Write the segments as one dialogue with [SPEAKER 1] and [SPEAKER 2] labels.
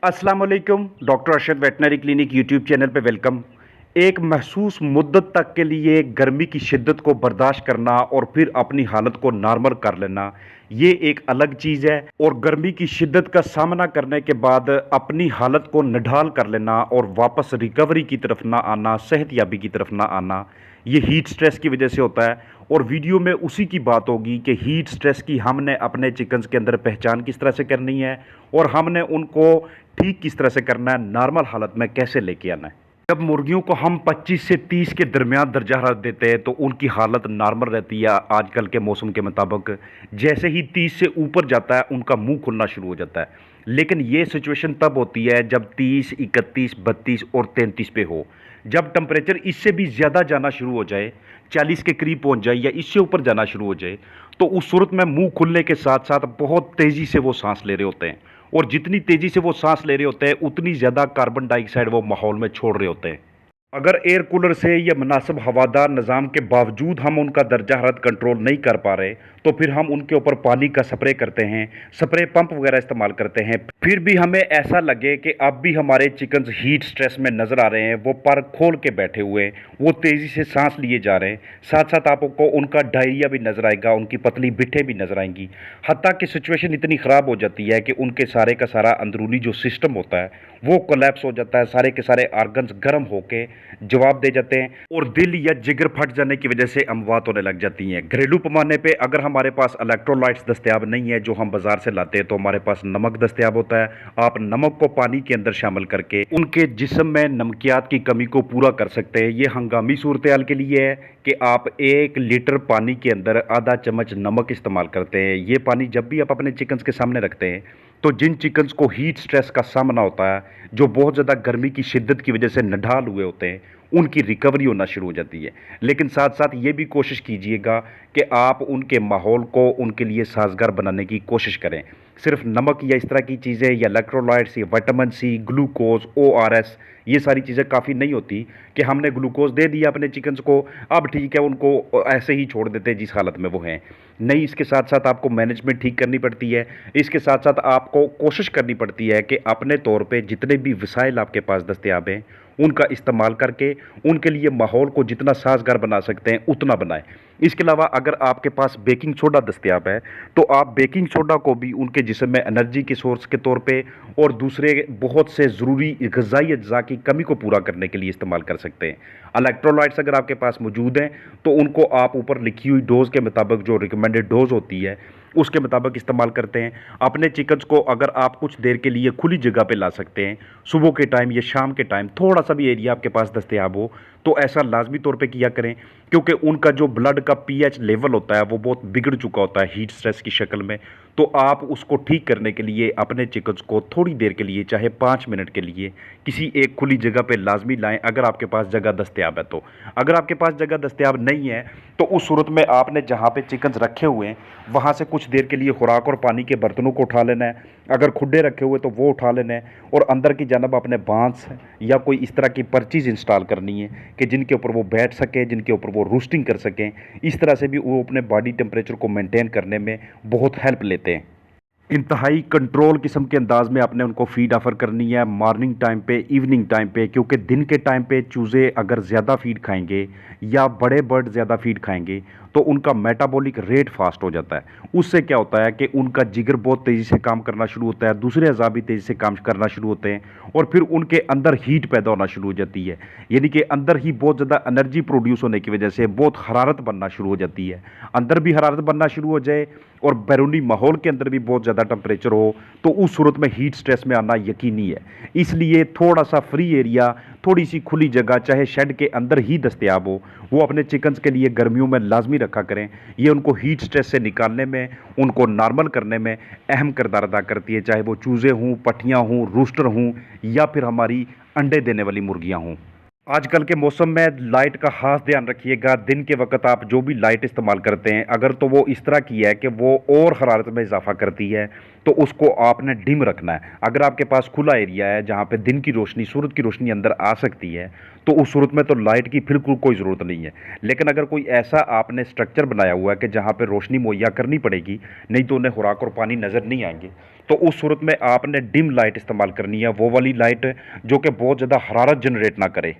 [SPEAKER 1] अस्सलाम वालेकुम। Doctor Arshad veterinary clinic YouTube channel पे वेलकम। एक महसूस मुद्दत तक के लिए गर्मी की शिद्दत को बर्दाश्त करना और फिर अपनी हालत को नॉर्मल कर लेना, ये एक अलग चीज़ है। और गर्मी की शिद्दत का सामना करने के बाद अपनी हालत को निढाल कर लेना और वापस रिकवरी की तरफ ना आना, सेहतयाबी की तरफ ना आना, ये हीट स्ट्रेस की वजह से होता है। और वीडियो में उसी की बात होगी कि हीट स्ट्रेस की हमने अपने चिकन्स के अंदर पहचान किस तरह से करनी है और हमने उनको ठीक किस तरह से करना है, नॉर्मल हालत में कैसे लेके आना है। जब मुर्गियों को हम 25 से 30 के दरमियान दर्जा हरारत देते हैं तो उनकी हालत नॉर्मल रहती है आजकल के मौसम के मुताबिक। जैसे ही 30 से ऊपर जाता है उनका मुंह खुलना शुरू हो जाता है। लेकिन ये सिचुएशन तब होती है जब 30, 31, 32 और 33 पे हो। जब टेम्परेचर इससे भी ज़्यादा जाना शुरू हो जाए, 40 के करीब पहुंच जाए या इससे ऊपर जाना शुरू हो जाए, तो उस सूरत में मुंह खुलने के साथ साथ बहुत तेज़ी से वो सांस ले रहे होते हैं। और जितनी तेजी से वो सांस ले रहे होते हैं उतनी ज़्यादा कार्बन डाइऑक्साइड वो माहौल में छोड़ रहे होते हैं। अगर एयर कूलर से या मुनासिब हवादार निज़ाम के बावजूद हम उनका दर्जा हरारत कंट्रोल नहीं कर पा रहे, तो फिर हम उनके ऊपर पानी का स्प्रे करते हैं, स्प्रे पंप वगैरह इस्तेमाल करते हैं। फिर भी हमें ऐसा लगे कि अब भी हमारे चिकन्स हीट स्ट्रेस में नज़र आ रहे हैं, वो पर खोल के बैठे हुए हैं, वो तेज़ी से सांस लिए जा रहे हैं, साथ साथ आपको उनका डायरिया भी नज़र आएगा, उनकी पतली बिट्ठें भी नज़र आएंगी। हत्ता कि सिचुएशन इतनी ख़राब हो जाती है कि उनके सारे का सारा अंदरूनी जो सिस्टम होता है वो कोलैप्स हो जाता है, सारे के सारे आर्गन्स गर्म होके जवाब दे जाते हैं और दिल या जिगर फट जाने की वजह से अमवात होने लग जाती हैं। घरेलू पैमाने पे अगर हमारे पास इलेक्ट्रोलाइट्स दस्तयाब नहीं है जो हम बाजार से लाते हैं, तो हमारे पास नमक दस्तयाब होता है। आप नमक को पानी के अंदर शामिल करके उनके जिस्म में नमकियात की कमी को पूरा कर सकते हैं। ये हंगामी सूरत हाल के लिए है कि आप 1 लीटर पानी के अंदर आधा चम्मच नमक इस्तेमाल करते हैं। ये पानी जब भी आप अपने चिकन्स के सामने रखते हैं, तो जिन चिकन्स को हीट स्ट्रेस का सामना होता है, जो बहुत ज़्यादा गर्मी की शिद्दत की वजह से नढाल हुए होते हैं, उनकी रिकवरी होना शुरू हो जाती है। लेकिन साथ साथ ये भी कोशिश कीजिएगा कि आप उनके माहौल को उनके लिए साजगार बनाने की कोशिश करें। सिर्फ नमक या इस तरह की चीज़ें या इलेक्ट्रोलाइट्स या विटामिन सी, ग्लूकोज, ओआरएस, ये सारी चीज़ें काफ़ी नहीं होती कि हमने ग्लूकोज दे दिया अपने चिकन्स को, अब ठीक है उनको ऐसे ही छोड़ देते हैं जिस हालत में वो हैं। नहीं, इसके साथ साथ आपको मैनेजमेंट ठीक करनी पड़ती है। इसके साथ साथ आपको कोशिश करनी पड़ती है कि अपने तौर पे जितने भी वसाइल आपके पास दस्तयाब हैं उनका इस्तेमाल करके उनके लिए माहौल को जितना साजगार बना सकते हैं उतना बनाएं। इसके अलावा अगर आपके पास बेकिंग सोडा दस्तयाब है तो आप बेकिंग सोडा को भी उनके जिस्म में एनर्जी के सोर्स के तौर पे और दूसरे बहुत से ज़रूरी ग़िज़ाई अज्जा की कमी को पूरा करने के लिए इस्तेमाल कर सकते हैं। इलेक्ट्रोलाइट्स अगर आपके पास मौजूद हैं तो उनको आप ऊपर लिखी हुई डोज़ के मुताबिक, जो रिकमेंडेड डोज़ होती है उसके मुताबिक इस्तेमाल करते हैं। अपने चिकन्स को अगर आप कुछ देर के लिए खुली जगह पे ला सकते हैं, सुबह के टाइम या शाम के टाइम, थोड़ा सा भी एरिया आपके पास दस्तयाब हो तो ऐसा लाजमी तौर पे किया करें, क्योंकि उनका जो ब्लड का पीएच लेवल होता है वो बहुत बिगड़ चुका होता है हीट स्ट्रेस की शक्ल में। तो आप उसको ठीक करने के लिए अपने चिकन्स को थोड़ी देर के लिए, चाहे 5 मिनट के लिए, किसी एक खुली जगह पे लाजमी लाएं अगर आपके पास जगह दस्तयाब है। तो अगर आपके पास जगह दस्तयाब नहीं है तो उस सूरत में आपने जहाँ पे चिकन्स रखे हुए हैं वहाँ से कुछ देर के लिए खुराक और पानी के बर्तनों को उठा लेना है। अगर खुड्डे रखे हुए तो वो उठा लेना है और अंदर की जानब अपने बांस या कोई इस तरह की पर्चीज़ इंस्टॉल करनी है कि जिनके ऊपर वो बैठ सके, जिनके ऊपर वो रूस्टिंग कर सकें। इस तरह से भी वो अपने बॉडी टेम्परेचर को मेंटेन करने में बहुत हेल्प लेते हैं। इंतहाई कंट्रोल किस्म के अंदाज में आपने उनको फीड ऑफ़र करनी है मॉर्निंग टाइम पे, इवनिंग टाइम पे, क्योंकि दिन के टाइम पे चूज़े अगर ज़्यादा फीड खाएंगे या बड़े बर्ड ज़्यादा फीड खाएंगे तो उनका मेटाबॉलिक रेट फास्ट हो जाता है। उससे क्या होता है कि उनका जिगर बहुत तेज़ी से काम करना शुरू होता है, दूसरे अज़ा भी तेज़ी से काम करना शुरू होते हैं और फिर उनके अंदर हीट पैदा होना शुरू हो जाती है। यानी कि अंदर ही बहुत ज़्यादा एनर्जी प्रोड्यूस होने की वजह से बहुत हरारत बनना शुरू हो जाती है। अंदर भी हरारत बनना शुरू हो जाए और बैरूनी माहौल के अंदर भी बहुत ज़्यादा टेम्परेचर हो तो उस सूरत में हीट स्ट्रेस में आना यकीनी है। इसलिए थोड़ा सा फ्री एरिया, थोड़ी सी खुली जगह, चाहे शेड के अंदर ही दस्तयाब हो, वो अपने चिकन्स के लिए गर्मियों में लाजमी रखा करें। ये उनको हीट स्ट्रेस से निकालने में, उनको नॉर्मल करने में अहम किरदार अदा करती है, चाहे वो चूज़े हों, पट्टियाँ हों, रूस्टर हों या फिर हमारी अंडे देने वाली मुर्गियाँ हों। आजकल के मौसम में लाइट का खास ध्यान रखिएगा। दिन के वक्त आप जो भी लाइट इस्तेमाल करते हैं, अगर तो वो इस तरह की है कि वो और हरारत में इजाफा करती है, तो उसको आपने डिम रखना है। अगर आपके पास खुला एरिया है जहाँ पे दिन की रोशनी, सूरज की रोशनी अंदर आ सकती है, तो उस सूरत में तो लाइट की बिल्कुल कोई ज़रूरत नहीं है। लेकिन अगर कोई ऐसा आपने स्ट्रक्चर बनाया हुआ है कि जहाँ पे रोशनी मुहैया करनी पड़ेगी, नहीं तो उन्हें खुराक और पानी नज़र नहीं आएंगे, तो उस सूरत में आपने डिम लाइट इस्तेमाल करनी है, वो वाली लाइट जो कि बहुत ज़्यादा हरारत जनरेट ना करे।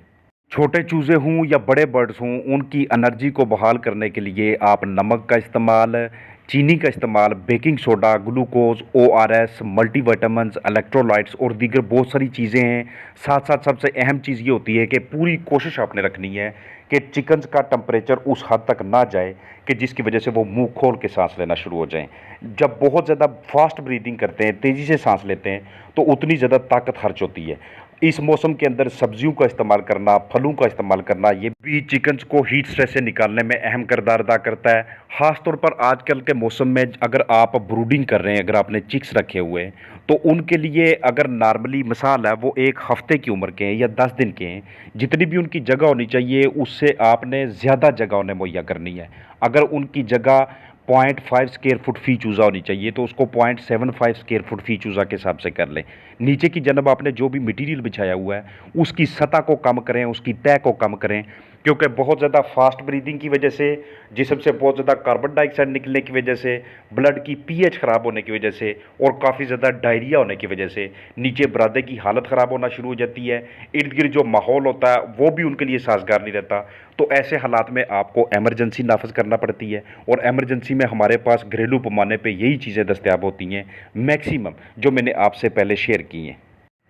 [SPEAKER 1] छोटे चूज़े हों या बड़े बर्ड्स हों, उनकी एनर्जी को बहाल करने के लिए आप नमक का इस्तेमाल, चीनी का इस्तेमाल, baking soda, glucose, ORS, multivitamins, electrolytes और दीगर बहुत सारी चीज़ें हैं। साथ-साथ सबसे अहम चीज़ ये होती है कि पूरी कोशिश आपने रखनी है कि चिकन्स का टेम्परेचर उस हद तक ना जाए कि जिसकी वजह से वो मुँह खोल के साँस लेना शुरू हो जाएँ। जब बहुत ज़्यादा फास्ट ब्रीथिंग करते हैं, तेज़ी से साँस लेते हैं, तो उतनी ज़्यादा ताकत खर्च होती है। इस मौसम के अंदर सब्जियों का इस्तेमाल करना, फलों का इस्तेमाल करना, ये भी चिकन्स को हीट स्ट्रेस से निकालने में अहम किरदार अदा करता है। ख़ास तौर पर आजकल के मौसम में अगर आप ब्रूडिंग कर रहे हैं, अगर आपने चिक्स रखे हुए हैं, तो उनके लिए अगर नॉर्मली मिसाल है वो 1 हफ़्ते की उम्र के हैं या 10 दिन के हैं, जितनी भी उनकी जगह होनी चाहिए उससे आपने ज़्यादा जगह उन्हें मुहैया करनी है। अगर उनकी जगह 0.5 स्क्वायर फुट फ़ी चूज़ा होनी चाहिए, तो उसको 0.75 स्क्वायर फुट फ़ी चूज़ा के हिसाब से कर लें। नीचे की जानब आपने जो भी मटेरियल बिछाया हुआ है, उसकी सतह को कम करें, उसकी तह को कम करें, क्योंकि बहुत ज़्यादा फास्ट ब्रीदिंग की वजह से, जिस्म से बहुत ज़्यादा कार्बन डाइऑक्साइड निकलने की वजह से, ब्लड की पीएच ख़राब होने की वजह से और काफ़ी ज़्यादा डायरिया होने की वजह से नीचे बरादे की हालत ख़राब होना शुरू हो जाती है। इर्द-गिर्द जो माहौल होता है, वो भी उनके लिए साज़गार नहीं रहता। तो ऐसे हालात में आपको इमरजेंसी नाफ़िज़ करना पड़ती है, और इमरजेंसी में हमारे पास घरेलू पैमाने पे यही चीज़ें दस्तयाब होती हैं मैक्सिमम, जो मैंने आपसे पहले शेयर की हैं।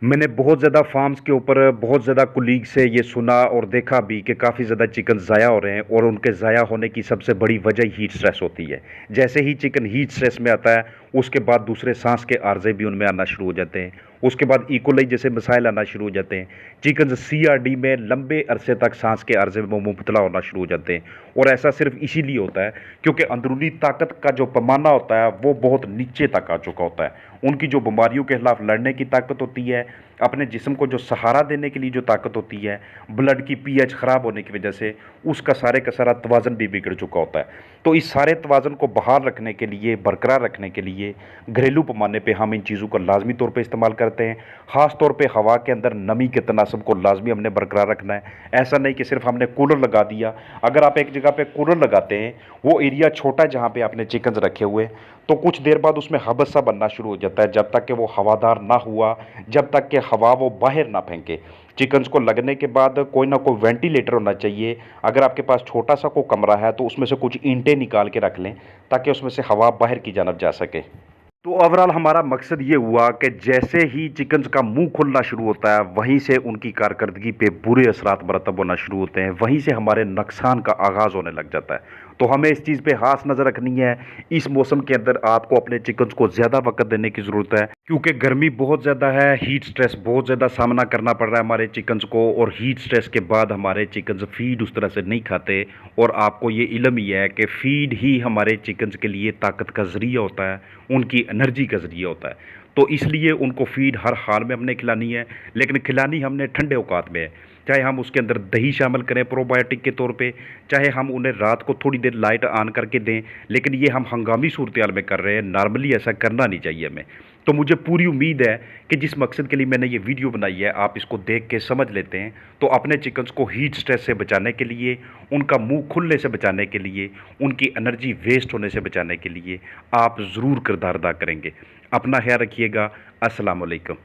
[SPEAKER 1] मैंने बहुत ज़्यादा फार्म्स के ऊपर बहुत ज़्यादा कुलीग से ये सुना और देखा भी कि काफ़ी ज़्यादा चिकन ज़ाया हो रहे हैं, और उनके ज़ाया होने की सबसे बड़ी वजह हीट स्ट्रेस होती है। जैसे ही चिकन हीट स्ट्रेस में आता है, उसके बाद दूसरे सांस के आर्जे भी उनमें आना शुरू हो जाते हैं। उसके बाद इकोलाई जैसे मसाइल आना शुरू हो जाते हैं। चिकन सीआरडी में लंबे अरसे तक सांस के आर्जे में मुबतला होना शुरू हो जाते हैं, और ऐसा सिर्फ इसीलिए होता है क्योंकि अंदरूनी ताकत का जो पैमाना होता है वो बहुत नीचे तक आ चुका होता है। उनकी जो बीमारियों के खिलाफ लड़ने की ताकत होती है, अपने जिस्म को जो सहारा देने के लिए जो ताकत होती है, ब्लड की पीएच ख़राब होने की वजह से उसका सारे का सारा तवाज़न भी बिगड़ चुका होता है। तो इस सारे तवाज़न को बहाल रखने के लिए, बरकरार रखने के लिए घरेलू पैमाने पे हम इन चीज़ों का लाज़मी तौर पे इस्तेमाल करते हैं। ख़ास तौर पे हवा के अंदर नमी के तनासब को लाज़मी हमने बरकरार रखना है। ऐसा नहीं कि सिर्फ हमने कूलर लगा दिया। अगर आप एक जगह पे कूलर लगाते हैं, वो एरिया छोटा है जहाँ पे आपने चिकन्स रखे हुए, तो कुछ देर बाद उसमें हबस सा बनना शुरू हो जाता है, जब तक कि वो हवादार ना हुआ, जब तक कि हवा वो बाहर ना फेंके। चिकन्स को लगने के बाद कोई ना कोई वेंटिलेटर होना चाहिए। अगर आपके पास छोटा सा कोई कमरा है तो उसमें से कुछ ईंटें निकाल के रख लें, ताकि उसमें से हवा बाहर की जानब जा सके। तो ओवरऑल हमारा मकसद ये हुआ कि जैसे ही चिकन्स का मुंह खुलना शुरू होता है, वहीं से उनकी कारकर्दगी पे बुरे असरात मरतब होना शुरू होते हैं, वहीं से हमारे नुकसान का आगाज़ होने लग जाता है। तो हमें इस चीज़ पे खास नज़र रखनी है। इस मौसम के अंदर आपको अपने चिकन्स को ज़्यादा वक्त देने की ज़रूरत है, क्योंकि गर्मी बहुत ज़्यादा है, हीट स्ट्रेस बहुत ज़्यादा सामना करना पड़ रहा है हमारे चिकन्स को, और हीट स्ट्रेस के बाद हमारे चिकन्स फीड उस तरह से नहीं खाते। और आपको ये इल्म ही है कि फ़ीड ही हमारे चिकन्स के लिए ताकत का ज़रिया होता है, उनकी एनर्जी का ज़रिया होता है। तो इसलिए उनको फ़ीड हर हाल में हमने खिलानी है, लेकिन खिलानी हमने ठंडे औकात में है। चाहे हम उसके अंदर दही शामिल करें प्रोबायोटिक के तौर पे, चाहे हम उन्हें रात को थोड़ी देर लाइट ऑन करके दें, लेकिन ये हम हंगामी सूरत-ए-हाल में कर रहे हैं, नॉर्मली ऐसा करना नहीं चाहिए हमें। तो मुझे पूरी उम्मीद है कि जिस मकसद के लिए मैंने ये वीडियो बनाई है, आप इसको देख के समझ लेते हैं। तो अपने चिकन्स को हीट स्ट्रेस से बचाने के लिए, उनका मुँह खुलने से बचाने के लिए, उनकी एनर्जी वेस्ट होने से बचाने के लिए आप ज़रूर किरदार अदा करेंगे। अपना ख़्याल रखिएगा। अस्सलाम वालेकुम।